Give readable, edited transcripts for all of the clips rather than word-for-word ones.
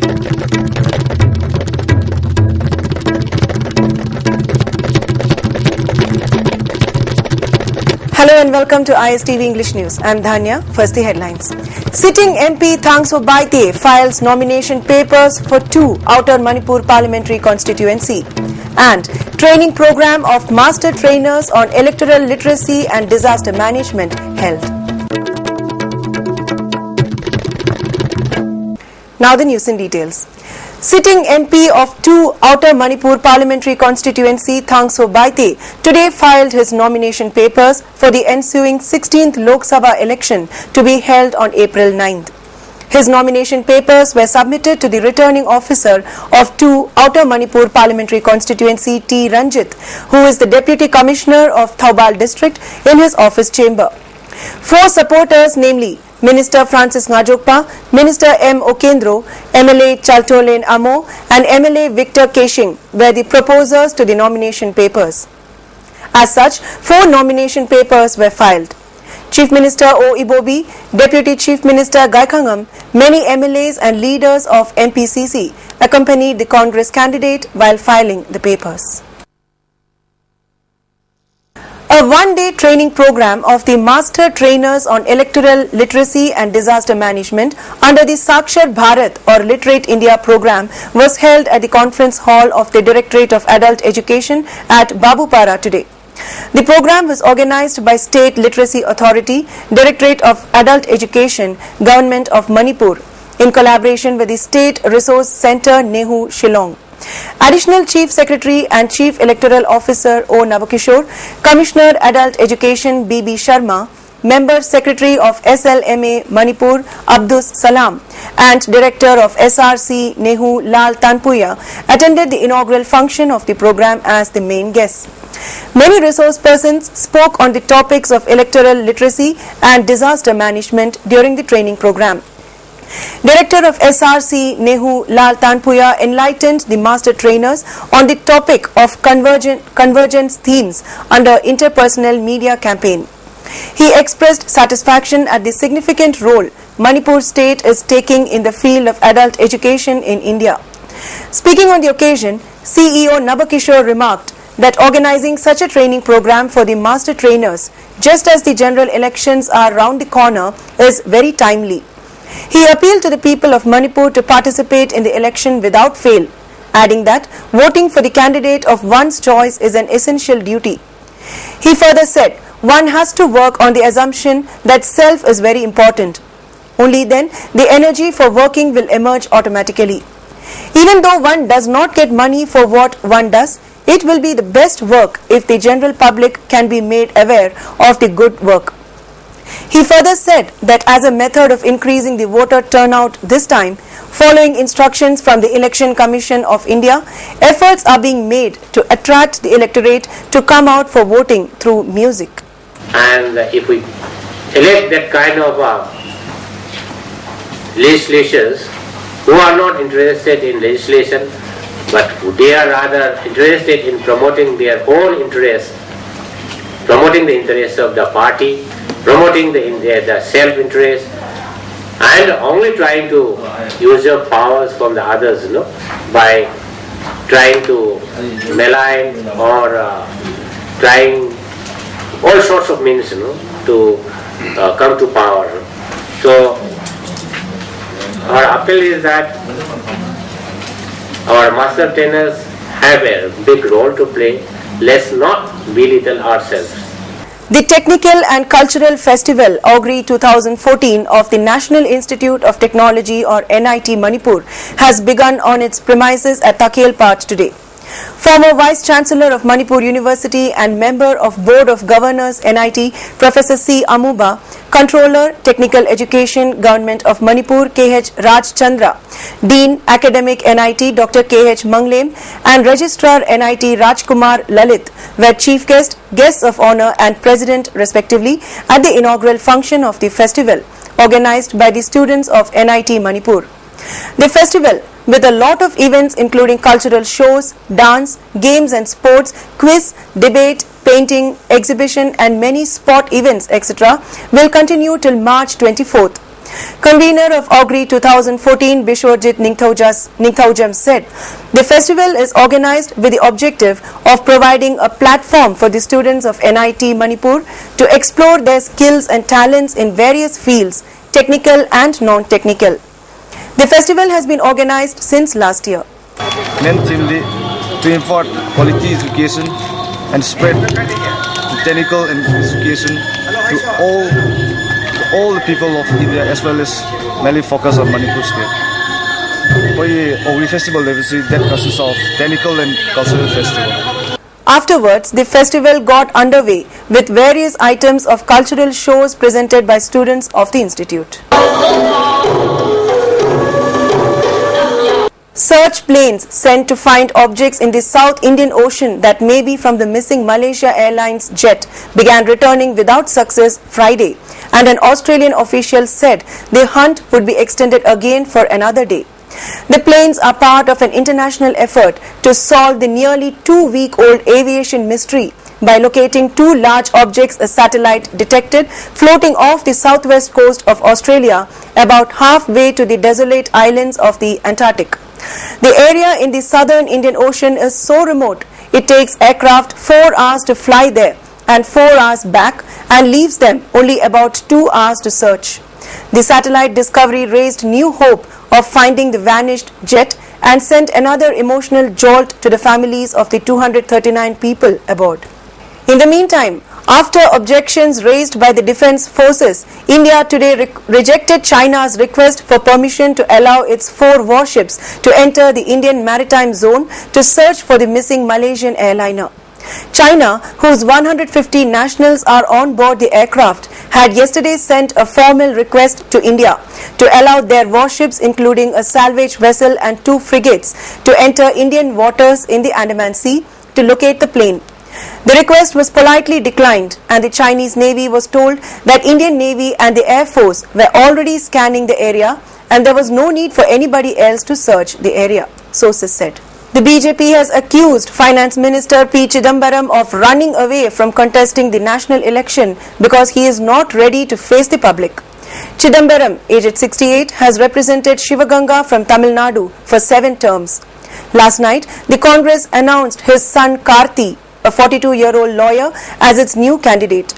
Hello and welcome to ISTV English News. I am Dhanya. First the headlines. Sitting MP Thangso Baite files nomination papers for 2 Outer Manipur Parliamentary Constituency. And training program of master trainers on electoral literacy and disaster management held. Now the news in details. Sitting MP of 2 Outer Manipur Parliamentary Constituency, Thangso Baite, today filed his nomination papers for the ensuing 16th Lok Sabha election to be held on April 9th. His nomination papers were submitted to the returning officer of 2 Outer Manipur Parliamentary Constituency, T. Ranjit, who is the Deputy Commissioner of Thoubal District, in his office chamber. 4 supporters, namely Minister Francis Ngajokpa, Minister M. Okendro, MLA Chaltolen Amo and MLA Victor Keshing were the proposers to the nomination papers. As such, 4 nomination papers were filed. Chief Minister O. Ibobi, Deputy Chief Minister Gaikhangam, many MLAs and leaders of MPCC accompanied the Congress candidate while filing the papers. A one-day training program of the Master Trainers on Electoral Literacy and Disaster Management under the Sakshar Bharat or Literate India program was held at the conference hall of the Directorate of Adult Education at Babupara today. The program was organized by State Literacy Authority, Directorate of Adult Education, Government of Manipur, in collaboration with the State Resource Centre, Nehu, Shillong. Additional Chief Secretary and Chief Electoral Officer O. Navakishore, Commissioner Adult Education B.B. Sharma, Member Secretary of SLMA Manipur Abdus Salam and Director of SRC Nehu Lal Tanpuya attended the inaugural function of the program as the main guests. Many resource persons spoke on the topics of electoral literacy and disaster management during the training program. Director of SRC Nehu Lal Tanpuya enlightened the master trainers on the topic of convergence themes under interpersonal media campaign. He expressed satisfaction at the significant role Manipur state is taking in the field of adult education in India. Speaking on the occasion, CEO Nabakishore remarked that organizing such a training program for the master trainers, just as the general elections are round the corner, is very timely. He appealed to the people of Manipur to participate in the election without fail, adding that voting for the candidate of one's choice is an essential duty. He further said, one has to work on the assumption that self is very important. Only then the energy for working will emerge automatically. Even though one does not get money for what one does, it will be the best work if the general public can be made aware of the good work. He further said that as a method of increasing the voter turnout this time, following instructions from the Election Commission of India, efforts are being made to attract the electorate to come out for voting through music. And if we elect that kind of legislators who are not interested in legislation, but they are rather interested in promoting their own interests, promoting the interests of the party, promoting the self-interest, and only trying to usurp powers from the others, by trying to malign or trying all sorts of means, to come to power. So our appeal is that our master trainers have a big role to play. Let's not belittle ourselves. The Technical and Cultural Festival Augury 2014 of the National Institute of Technology or NIT Manipur has begun on its premises at Takhelpat today. Former Vice Chancellor of Manipur University and Member of Board of Governors NIT Professor C. Amuba, Controller Technical Education Government of Manipur K.H. Raj Chandra, Dean Academic NIT Dr. K.H. Manglem and Registrar NIT Rajkumar Lalit were chief guests of honor and president respectively at the inaugural function of the festival organized by the students of NIT Manipur. The festival, with a lot of events including cultural shows, dance, games and sports, quiz, debate, painting, exhibition and many sport events etc. will continue till March 24th. Convener of Augury 2014, Bishwarjit Ningthaujam said, the festival is organized with the objective of providing a platform for the students of NIT Manipur to explore their skills and talents in various fields, technical and non-technical. The festival has been organized since last year. Mainly to impart quality education and spread technical education to all the people of India, as well as mainly focus on Manipur state. Augury festival that consists of technical and cultural festival. Afterwards, the festival got underway with various items of cultural shows presented by students of the institute. Search planes sent to find objects in the South Indian Ocean that may be from the missing Malaysia Airlines jet began returning without success Friday, and an Australian official said the hunt would be extended again for another day. The planes are part of an international effort to solve the nearly 2-week-old aviation mystery by locating 2 large objects a satellite detected floating off the southwest coast of Australia about halfway to the desolate islands of the Antarctic. The area in the southern Indian Ocean is so remote, it takes aircraft 4 hours to fly there and 4 hours back, and leaves them only about 2 hours to search. The satellite discovery raised new hope of finding the vanished jet and sent another emotional jolt to the families of the 239 people aboard. In the meantime, after objections raised by the defense forces, India today rejected China's request for permission to allow its 4 warships to enter the Indian maritime zone to search for the missing Malaysian airliner. China, whose 150 nationals are on board the aircraft, had yesterday sent a formal request to India to allow their warships, including a salvage vessel and 2 frigates, to enter Indian waters in the Andaman Sea to locate the plane. The request was politely declined, and the Chinese Navy was told that Indian Navy and the Air Force were already scanning the area and there was no need for anybody else to search the area, sources said. The BJP has accused Finance Minister P. Chidambaram of running away from contesting the national election because he is not ready to face the public. Chidambaram, aged 68, has represented Shivaganga from Tamil Nadu for 7 terms. Last night, the Congress announced his son Karthi, a 42-year-old lawyer, as its new candidate.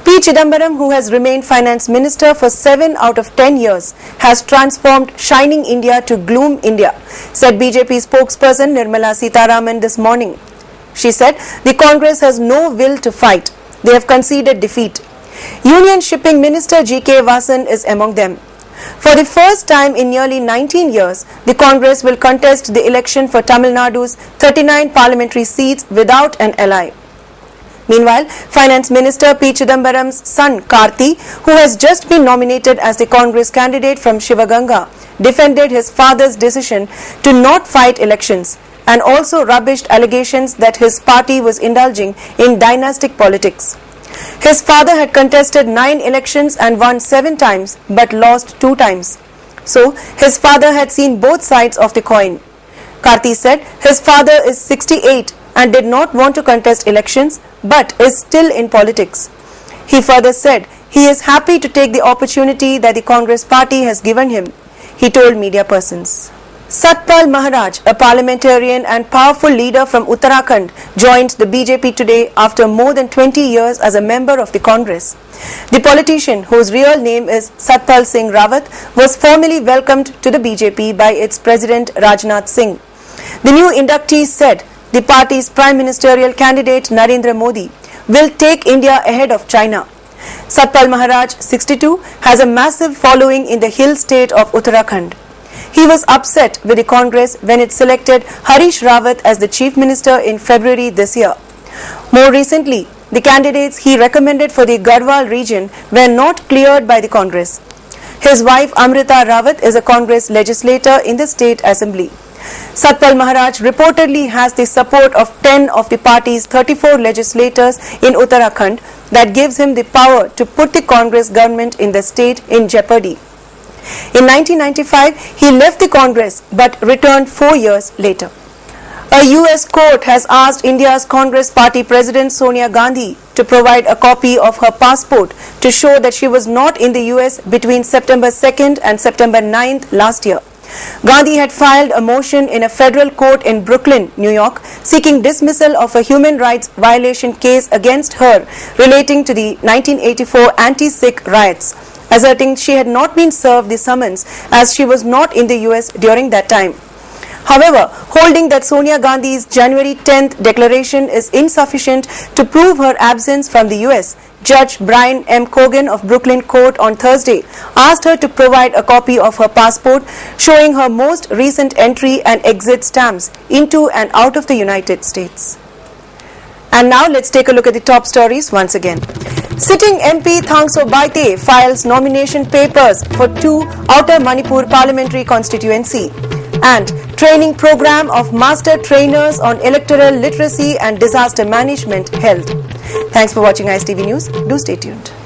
P. Chidambaram, who has remained finance minister for 7 out of 10 years, has transformed shining India to gloom India, said BJP spokesperson Nirmala Sitharaman this morning. She said the Congress has no will to fight. They have conceded defeat. Union Shipping Minister G.K. Vasan is among them. For the first time in nearly 19 years, the Congress will contest the election for Tamil Nadu's 39 parliamentary seats without an ally. Meanwhile, Finance Minister P. Chidambaram's son Karthi, who has just been nominated as the Congress candidate from Shivaganga, defended his father's decision to not fight elections and also rubbished allegations that his party was indulging in dynastic politics. His father had contested 9 elections and won 7 times but lost 2 times. So, his father had seen both sides of the coin. Karthi said his father is 68 and did not want to contest elections but is still in politics. He further said he is happy to take the opportunity that the Congress party has given him, he told media persons. Satpal Maharaj, a parliamentarian and powerful leader from Uttarakhand, joined the BJP today after more than 20 years as a member of the Congress. The politician, whose real name is Satpal Singh Rawat, was formally welcomed to the BJP by its president Rajnath Singh. The new inductee said the party's prime ministerial candidate Narendra Modi will take India ahead of China. Satpal Maharaj, 62, has a massive following in the hill state of Uttarakhand. He was upset with the Congress when it selected Harish Rawat as the Chief Minister in February this year. More recently, the candidates he recommended for the Garhwal region were not cleared by the Congress. His wife Amrita Rawat is a Congress legislator in the State Assembly. Satpal Maharaj reportedly has the support of 10 of the party's 34 legislators in Uttarakhand that gives him the power to put the Congress government in the state in jeopardy. In 1995, he left the Congress but returned 4 years later. A US court has asked India's Congress Party President Sonia Gandhi to provide a copy of her passport to show that she was not in the US between September 2nd and September 9th last year. Gandhi had filed a motion in a federal court in Brooklyn, New York, seeking dismissal of a human rights violation case against her relating to the 1984 anti-Sikh riots, asserting she had not been served the summons as she was not in the US during that time. However, holding that Sonia Gandhi's January 10th declaration is insufficient to prove her absence from the US, Judge Brian M. Cogan of Brooklyn Court on Thursday asked her to provide a copy of her passport showing her most recent entry and exit stamps into and out of the United States. And now let's take a look at the top stories once again. Sitting MP Thangso Baite files nomination papers for 2 Outer Manipur Parliamentary Constituency. And training program of master trainers on electoral literacy and disaster management held. Thanks for watching ISTV News. Do stay tuned.